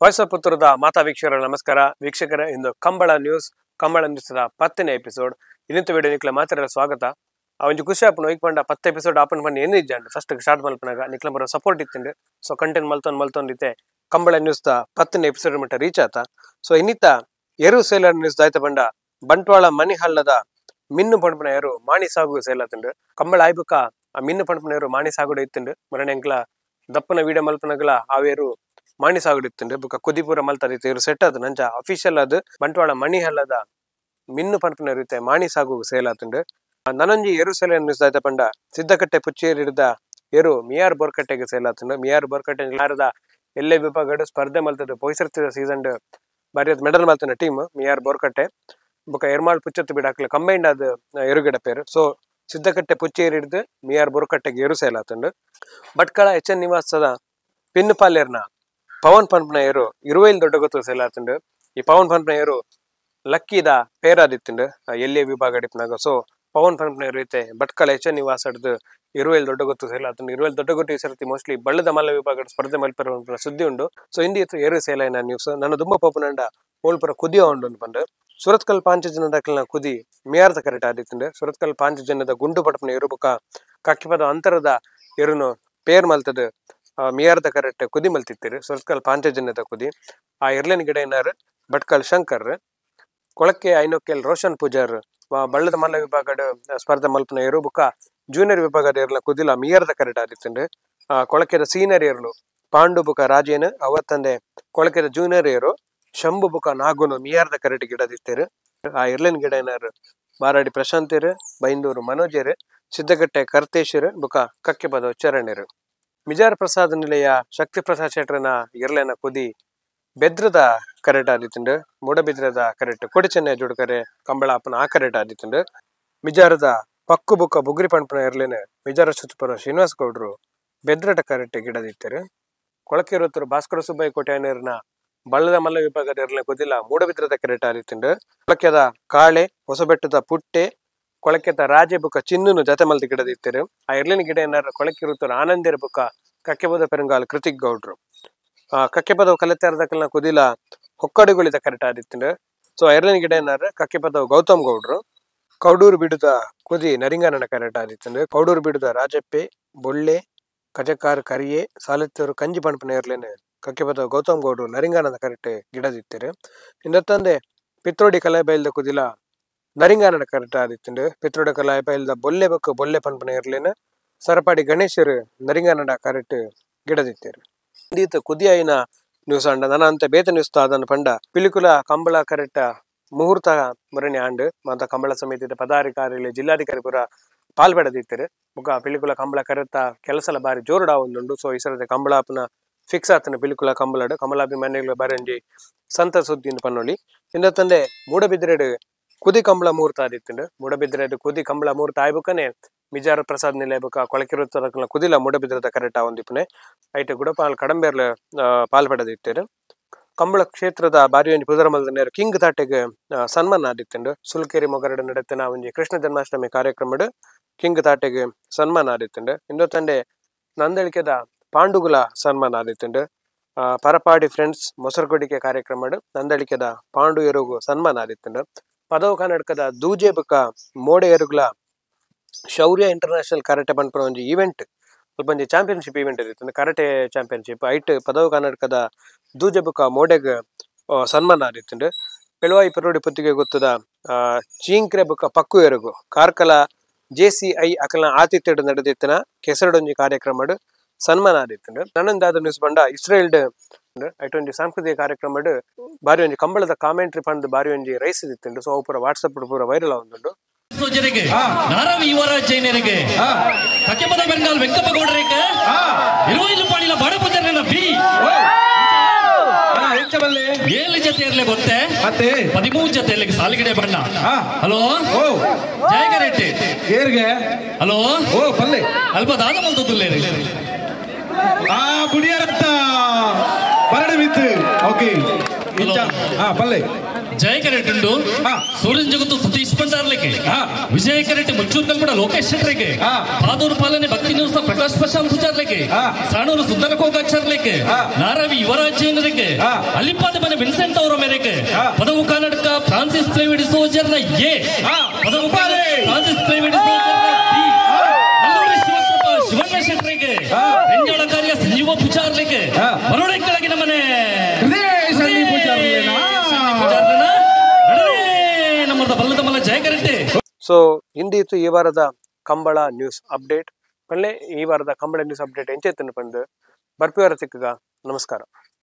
Voice of ಪುತ್ತೂರದ ಮಾತಾ ವೀಕ್ಷಕರ ನಮಸ್ಕಾರ. ವೀಕ್ಷಕರ ಇಂದು ಕಂಬಳ ನ್ಯೂಸ್ 10ನೇ ಎಪಿಸೋಡ್ ಇನ್ನಿತ ವಿಡಿಯೋ ನಿಕ್ಲ ಮಾತಾಡಲು ಸ್ವಾಗತ. ಒಂಜಿ ಖುಷಿ ಆಪುನ ಒಯ್ಕೊಂಡ 10 ಎಪಿಸೋಡ್ ಆಪನ್ ಪಂಡ ಏನು ಇಜ್ಜಂಡು ಫಸ್ಟ್ ಸ್ಟಾರ್ಟ್ ಮಲ್ಪನಾಗ ನಿಕ್ಲ ಬರೋ ಸಪೋರ್ಟ್ ಇತ್ತಿಂಡು. ಸೊ ಕಂಟೆಂಟ್ ಮಲ್ತೊಂದಿತ್ತೆ ಕಂಬಳ ನ್ಯೂಸ್ 10ನೇ ಎಪಿಸೋಡ್ ಮಟ್ಟ ರೀಚ್ ಆತ. ಸೊ ಇನ್ನಿತ ಎರು ಸೇಲರ್ ನ್ಯೂಸ್ ದಾಯ್ತ ಬಂಡ ಬಂಟ್ವಾಳ ಮನಿ ಹಳ್ಳದ ಮಿನ್ನು ಪಂಪನ ಎರು ಮಾಣಿ ಸಾಗು ಸೇಲತ್ತುಂಡು. ಕಂಬಳ ಆಯ್ಬುಕ ಆ ಮಿನ್ನು ಪಂಪನ ಎರು ಮಾಣಿ ಸಾಗುಡು ಇತ್ತುಂಡು. ಮರಣ ಎಂಕ್ಲ ದಪ್ಪನ ವಿಡಿಯೋ ಮಲ್ಪನಗಲ ಆವೇರು ಮಾಣಿ ಸಾಗುಡು ಇತ್ತುಂಡು. ಬುಕ್ಕ ಕುದಿಪುರ ಮಲ್ತದಿತ್ತು ಇವರು ಸೆಟ್ ಅದು ನಂಜ ಅಫಿಷಿಯಲ್ ಅದು ಬಂಟ್ವಾಳ ಮಣಿ ಹಳ್ಳದ ಮಿನ್ನು ಪಂಪನ ಇರುತ್ತೆ ಮಾಣಿ ಸಾಗು ಸೇಲಾತುಂಡು. ನನೊಂಜಿ ಎರು ಸೇಲೆ ನ್ಯೂಸ್ ದಾಯ್ತ ಪಂಡ ಸಿದ್ದಕಟ್ಟೆ ಪುಚ್ಚೇರಿ ಹಿಡಿದ ಎರು ಮಿಯಾರ್ ಬೋರ್ಕಟ್ಟೆಗೆ ಸೇಲಾತುಂಡು. ಮಿಯಾರ್ ಬೋರ್ಕಟ್ಟೆ ಯಾರದ ಎಲ್ಲೇ ವಿಭಾಗಡು ಸ್ಪರ್ಧೆ ಮಲ್ತದ್ದು ಪೊಯ್ಸರ್ತಿದ ಸೀಸನ್ ಬಾರಿ ಮೆಡಲ್ ಮಲ್ತನ ಟೀಮ್ ಮಿಯಾರ್ ಬೋರ್ಕಟ್ಟೆ ಬುಕ್ಕ ಎರ್ಮಾಳ್ ಪುಚ್ಚತ್ತು ಬಿಡಾಕ್ಲ ಕಂಬೈಂಡ್ ಅದು ಎರುಗಡ ಪೇರು. ಸೊ ಸಿದ್ದಕಟ್ಟೆ ಪುಚ್ಚೇರಿ ಹಿಡಿದು ಮಿಯಾರ್ ಬೋರ್ಕಟ್ಟೆಗೆ ಎರು ಸೇಲಾತುಂಡು. ಭಟ್ಕಳ HN ನಿವಾಸದ ಪಿನ್ನುಪಾಲೇರ್ನ ಪವನ್ ಪಂಪ್ನ ಏರು 25 ದೊಡ್ಡ ಗೊತ್ತು ಸೇಲಾತುಂಡು. ಈ ಪವನ್ ಪಂಪ್ನ ಏರು ಲಕ್ಕಿದ ಪೇರಾದಿತ್ತುಂಡು ಎಲ್ಲಿಯ ವಿಭಾಗ ಡಿಪ್ನಾಗ. ಸೊ ಪವನ್ ಪಂಪ್ನ ಏರು ಐತೆ ಭಟ್ಕಳ HN ನಿವಾಸ ಹಿಡಿದು 25 ದೊಡ್ಡ ಗೊತ್ತು ಸೇಲಾತುಂಡು. 25 ದೊಡ್ಡ ಗೊತ್ತು ಈ ಸರ್ತಿ ಮೋಸ್ಟ್ಲಿ ಬಳ್ಳದ ಮಲ್ಲ ವಿಭಾಗ ಸ್ಪರ್ಧೆ ಮಲ್ಪರ ಸುದ್ದಿ ಉಂಡು. ಸೊ ಇಂದಿ ಏರು ಸೇಲೈನ ನ್ಯೂಸ್ ನನ್ನ ದುಂಬ ಪೋಪುನಂಡ ಓಲ್ಪುರ ಕುದಿಯ ಉಂಡು ಬಂದು ಸುರತ್ಕಲ್ ಪಾಂಚ ಜನದ ಕುದಿ ಮಿಯಾರ್ದ ಕರೆಕ್ಟ್ ಆದಿತ್ತುಂಡು. ಸುರತ್ಕಲ್ ಪಾಂಚ ಜನದ ಗುಂಡು ಪಟಪನ ಎರು ಬುಕ್ಕ ಕಕ್ಕಿಪದ ಅಂತರದ ಎರುನು ಪೇರ್ ಮಲ್ತದ ಮಿಯಾರ್ದ ಕರೆಕ್ಟ್ ಕುದಿ ಮಲ್ತಿತ್ತಿರು ಸುರತ್ಕಲ್ ಪಾಂಚ ಜನದ ಕುದಿ. ಆ ಎರ್ಲೆನ್ ಗಿಡ ಏನಾರು ಭಟ್ಕಲ್ ಶಂಕರ್ ಕೊಳಕ್ಕೆ ಐನೋಕೆಲ್ ರೋಷನ್ ಪೂಜಾರ್ ಬಳ್ಳದ ಮಲ್ಲ ವಿಭಾಗದ ಸ್ಪರ್ಧೆ ಮಲ್ಪನ ಎರು ಬುಕ್ಕ ಜೂನಿಯರ್ ವಿಭಾಗದ ಎರ್ಲ ಕುದಿಲ ಮಿಯಾರ್ದ ಕರೆಕ್ಟ್ ಆದಿತ್ತುಂಡು. ಕೊಳಕೆದ ಸೀನಿಯರ್ ಏರ್ಲು ಪಾಂಡು ಬುಕ ರಾಜೇನು ಅವತ್ತಂದೆ ಕೊಳಕೆದ ಜೂನಿಯರ್ ಏರು ಶಂಭು ಬುಕ ನಾಗುನು ಮಿಯಾರ್ದ ಕರೆಕ್ಟ್ ಗಿಡದಿತ್ತೇರು. ಆ ಎರ್ಲೆನ್ ಗಿಡ ಏನಾರು ಬಾರಾಡಿ ಪ್ರಶಾಂತರು ಬೈಂದೂರು ಮನೋಜರು ಸಿದ್ದಗಟ್ಟೆ ಕರ್ತೇಶರು ಬುಕ ಕಕ್ಕೆ ಪದ ಚರಣರು. ಮಿಜಾರ್ ಪ್ರಸಾದ್ ನಿಲಯ ಶಕ್ತಿ ಪ್ರಸಾದ್ ಶೆಟ್ರನ ಎರ್ಲೆನ ಕುದಿ ಬೆದ್ರದ ಕರೆಕ್ಟ್ ಆದಿತ್ತುಂಡು. ಮೂಡಬಿದ್ರದ ಕರೆಕ್ಟ್ ಕೊಡಿ ಚೆನ್ನೈ ಜುಡ್ಕರೆ ಕಂಬಳಾಪನ ಆ ಕರೆಕ್ಟ್ ಆದಿತ್ತುಂಡು. ಮಿಜಾರದ ಪಕ್ಕು ಬುಕ್ಕ ಬುಗ್ರಿ ಪಂಪನ ಎರ್ಲೆನ ಮಿಜಾರ ಸುತ್ತಪುರ ಶ್ರೀನಿವಾಸ ಗೌಡ್ರು ಬೆದ್ರಟ ಕರೆಕ್ಟ್ ಗಿಡದಿತ್ತರು. ಕೊಳಕೆರುತ್ತರು ಭಾಸ್ಕರ ಸುಬ್ಬಯ್ಯ ಕೋಟ್ಯಾನರ್ನ ಬಳ್ಳದ ಮಲ್ಲ ವಿಭಾಗದ ಎರ್ಲೆ ಕುದಿಲ ಮೂಡಬಿದ್ರದ ಕರೆಕ್ಟ್ ಆದಿತ್ತುಂಡು. ಕೊಳಕೆದ ಕಾಳೆ ಹೊಸಬೆಟ್ಟದ ಪುಟ್ಟೆ ಕೊಳಕೆದ ರಾಜೆ ಬುಕ್ಕ ಚಿನ್ನನು ಜತೆ ಮಲ್ದ ಗಿಡದಿತ್ತರು. ಆ ಎರ್ಲಿನ ಗಿಡ ಏನಾರ ಕೊಳಕಿರುತ್ತರು ಆನಂದಿರ ಬುಕ್ಕ ಕಕ್ಕೆಪದ ಪೆರಂಗಾಲ್ ಕೃತಿಕ್ ಗೌಡ್ರು. ಕಕ್ಕೆಪದ ಕಲೆತಾರದಕ್ಕಲ್ನ ಕುದಿಲ ಹೊಕ್ಕಡಿಗುಳಿದ ಕರೆಕ್ಟ್ ಆದಿತ್ತುಂಡು. ಸೊ ಎರ್ಲಿನ ಗಿಡ ಏನಾರ ಕಕ್ಕೆಪದ ಗೌತಮ್ ಗೌಡ್ರು. ಕೌಡೂರು ಬಿಡುದ ಕುದಿ ನರಿಂಗನನ ಕರೆಕ್ಟ್ ಆದಿತ್ತುಂಡು. ಕೌಡೂರು ಬಿಡುದ ರಾಜಪ್ಪೆ ಬೊಳ್ಳೆ ಕಜಕಾರ್ ಕರಿಯೆ ಸಾಲಿತ್ತೂರು ಕಂಜಿ ಪಂಪನ ಎರ್ಲೇನು ಕಕ್ಕೆಪದ ಗೌತಮ್ ಗೌಡ್ರು ನರಿಂಗಾನದ ಕರೆಕ್ಟ್ ಗಿಡದಿತ್ತರು. ಇನ್ನೊತ್ತಂದೆ ಪಿತ್ರೋಡಿ ಕಲಾಯ ಬೈಲ್ದ ಕುದಿಲ ನರಿಂಗಾನದ ಕರೆಕ್ಟ್ ಆದಿತ್ತುಂಡು. ಪಿತ್ರೋಡಿ ಕಲಾಯ ಬೈಲ್ದ ಬೊಲ್ಲೆ ಬಕ್ಕು ಬೊಲ್ಲೆ ಪಂಪನ ಎರ್ಲೇನು ಸರಪಾಡಿ ಗಣೇಶರು ನರಿಂಗಾನದ ಕರೆಕ್ಟ್ ಗಿಡದಿತ್ತರು. ಇಂದೀತ ಕುದಿಯಾಯಿನ ನ್ಯೂಸ್ ಅಂಡ ನನ್ನ ಅಂತ ಬೇತ ನ್ಯೂಸ್ ಅದನ್ನು ಪಂಡ ಪಿಲಿಕುಲ ಕಂಬಳ ಕರೆಕ್ಟ್ ಮುಹೂರ್ತ ಮರಣಿ ಆಂಡ್ ಮಾತ ಕಂಬಳ ಸಮಿತಿದ ಪದಾಧಿಕಾರಿ ಜಿಲ್ಲಾಧಿಕಾರಿ ಪುರ ಪಾಲ್ಪಡದಿತ್ತರು. ಮುಖ ಪಿಲಿಕುಲ ಕಂಬಳ ಕರೆಕ್ಟ ಕೆಲಸಲ ಬಾರಿ ಜೋರುಡ ಒಂದುಂಡು. ಸೊ ಈ ಸರದ ಕಂಬಳಾಪನ ಫಿಕ್ಸ್ ಆತನ ಪಿಲಿಕುಲ ಕಂಬಳಡು ಕಮಲಾಭಿಮಾನಿಗಳ ಬಾರಿ ಒಂಜಿ ಸಂತ ಸುದ್ದಿ ಪನ್ನೊಳಿ. ಇನ್ನೊತ್ತಂದೆ ಮೂಡಬಿದ್ರೆಡ್ ಕುದಿ ಕಂಬಳ ಮುಹೂರ್ತ ಆದಿತ್ತುಂಡು. ಮೂಡಬಿದ್ರೆಡ್ ಕುದಿ ಕಂಬಳ ಮುಹೂರ್ತ ಆಯ್ಬುಕನೆ ಮಿಜಾರ ಪ್ರಸಾದ್ ನಿಲಯ ಬುಕ್ಕ ಕೊಳಕಿರುತ್ತ ಕುದಿಲ ಮೂಡಬಿದ್ರದ ಕರೆಕ್ಟ್ ಒಂದಿಪ್ಪನೆ ಐಟ್ ಗುಡಪಾಲ್ ಕಡಂಬೇರ್ಲ ಪಾಲ್ಪಡದಿತ್ತರು. ಕಂಬಳ ಕ್ಷೇತ್ರದ ಬಾರಿ ಒಂಜಿ ಪುದರಮಲ್ದ ನೇರ ಕಿಂಗ್ ತಾಟೆಗೆ ಸನ್ಮಾನ ಆದಿತ್ತುಂಡು. ಸುಲ್ಕೇರಿ ಮೊಗರಡು ನಡೆತಿನ ಒಂಜಿ ಕೃಷ್ಣ ಜನ್ಮಾಷ್ಟಮಿ ಕಾರ್ಯಕ್ರಮಡು ಕಿಂಗ್ ತಾಟೆಗೆ ಸನ್ಮಾನ ಆದಿತ್ತುಂಡು. ಇನ್ನೊತ್ತಂಡೆ ನಂದಳಿಕೆದ ಪಾಂಡುಗುಲ ಸನ್ಮಾನ ಆದಿತ್ತುಂಡು. ಪರಪಾಡಿ ಫ್ರೆಂಡ್ಸ್ ಮೊಸರುಕೊಡಿಕೆ ಕಾರ್ಯಕ್ರಮಡು ನಂದಳಿಕೆದ ಪಾಂಡು ಎರುಗು ಸನ್ಮಾನ ಆದಿತ್ತುಂಡು. ಪದವು ಕನ್ನಡಕದ ದೂಜೆ ಬುಕ್ಕ ಮೋಡೆ ಎರುಗುಲ ಶೌರ್ಯ ಇಂಟರ್ನ್ಯಾಷನಲ್ ಕರಾಟೆ ಪಂಪನ ಒಂಜಿ ಈವೆಂಟ್ ಸ್ವಲ್ಪ ಒಂಜಿ ಚಾಂಪಿಯನ್ಶಿಪ್ ಈವೆಂಟ್ ಇರುತ್ತೆ ಕರಾಟೆ ಚಾಂಪಿಯನ್ಶಿಪ್ ಐಟ್ ಪದವು ಕನ್ನಡಕದ ದೂಜೆ ಬುಕ್ಕ ಮೋಡೆಗ್ ಸನ್ಮಾನ ಆದಿತ್ತುಂಡು. ಪೆಳುವಾಯಿ ಪೆರೋಡಿ ಪುತ್ತಿಗೆ ಗೊತ್ತದ ಚೀಂಕ್ರೆ ಬುಕ್ಕ ಪಕ್ಕು ಎರುಗು ಕಾರ್ಕಲ JCI ಅಕಲ್ನ ಆತಿಥ್ಯಡ್ ನಡೆದಿತ್ತಿನ ಕೆಸರಡೊಂಜಿ ಕಾರ್ಯಕ್ರಮಡು ಸನ್ಮಾನ ಆದಿತ್ತುಂಡು. ನನ್ನೊಂದಾದ ನ್ಯೂಸ್ ಬಂಡ ಇಸ್ರೇಲ್ಡ್ ಐಟ್ ಒಂಜಿ ಸಾಂಸ್ಕೃತಿಕ ಕಾರ್ಯಕ್ರಮಡು ಬಾರಿ ಒಂಜಿ ಕಂಬಳದ ಕಾಮೆಂಟ್ರಿ ಪಂಡ್ ಬಾರಿ ಒಂಜಿ ರೈಸ್ ಇದಿತ್ತುಂಡು. ಸೊ ಅವು ಪೂರ ವಾಟ್ಸಪ್ ಪೂರ ವೈರಲ್ ಆವೊಂದುಂಡು. ನಾರಾವಿ ಯುವರಾಜಯ್ಯನಿಗೆ ಕಕ್ಕೆಪದ ಬೆಂಗಾಲ್ ವೆಂಕಪ್ಪ ಗೌಡರಿಗೆ 25 ಪಾಡಿಲ ಬಡಪುಜರನ ಬಿ 7 ಜೊತೆ ಇರ್ಲೆ ಗೊತ್ತೇ ಮತ್ತೆ 13 ಜೊತೆ ಇರ್ಲಿಕ್ಕೆ ಸಾಲಿಗಡೆ ಬಣ್ಣ. ಹಲೋ ಜಯಗರೆಟ್ಟಿ ಏರ್ಗೆ ಹಲೋ ಓ ಪಲ್ಲೆ ಅಲ್ಪ ದಾದ ಮಲ್ತುಲ್ಲೇರಿ ಆ ಬುಡಿಯರತ್ತ ಬರಡೆ ಮಿತ್ತು ಓಕೆ ಪಲ್ಲೆ ಜಯಕರೆಟ್ಟು ಸೂರಜ್ ಜಗತ್ತು ಸತೀಶ್ ಭಂಡಾರ್ಲಿಕ್ಕೆ ವಿಜಯಕರೆಟ್ಟಿ ಮುಚ್ಚೂರ್ ಕಲ್ಪಡ ಲೋಕೇಶ್ ಶೆಟ್ರಿಗೆ ಪಾದೂರು ಪಾಲನೆ ಭಕ್ತಿ ನ್ಯೂಸ್ ಪ್ರಕಾಶ್ ಪ್ರಶಾಂತ್ ಪೂಜಾರ್ಲಿಕ್ಕೆ ಸಾಣೂರು ಸುಂದರ ಕೋಗಾಚಾರ್ಲಿಕ್ಕೆ ನಾರಾವಿ ಯುವರಾಜೇಂದ್ರಿಗೆ ಅಲಿಪಾದ ಮನೆ ವಿನ್ಸೆಂಟ್ ಅವರ ಮೇರೆಗೆ ಪದವು ಕರ್ನಾಟಕ ಫ್ರಾನ್ಸಿಸ್ ಪ್ರೈವೇಟ್ ಸೋಜರ್ನ ಎ ಪದವು ಫ್ರಾನ್ಸಿಸ್ ಪ್ರೈವೇಟ್ ಸೋಜರ್ನ ಬಿ ಶಿವಣ್ಣ ಶೆಟ್ರಿಗೆ ಹೆಂಜಾಳ ಕಾರ್ಯ ಸಂಜೀವ ಪೂಜಾರ್ಲಿಕ್ಕೆ ಮರುಳೆ ಕೆಳಗಿನ ಮನೆ ನಮ್ಮದ ಬಲ್ಲದ ಮಲ್ಲ ಜಯಕರೆಟ್ಟಿ. ಸೊ ಇಂದಿತ್ತು ಈ ವಾರದ ಕಂಬಳ ನ್ಯೂಸ್ ಅಪ್ಡೇಟ್ ಪಳ್ಳೆ ಈ ವಾರದ ಕಂಬಳ ನ್ಯೂಸ್ ಅಪ್ಡೇಟ್ ಎಂಚೆತ್ತನ್ನು ಬಂದು ಬರ್ಪಿವರ ಸಿಕ್ಕಗ ನಮಸ್ಕಾರ.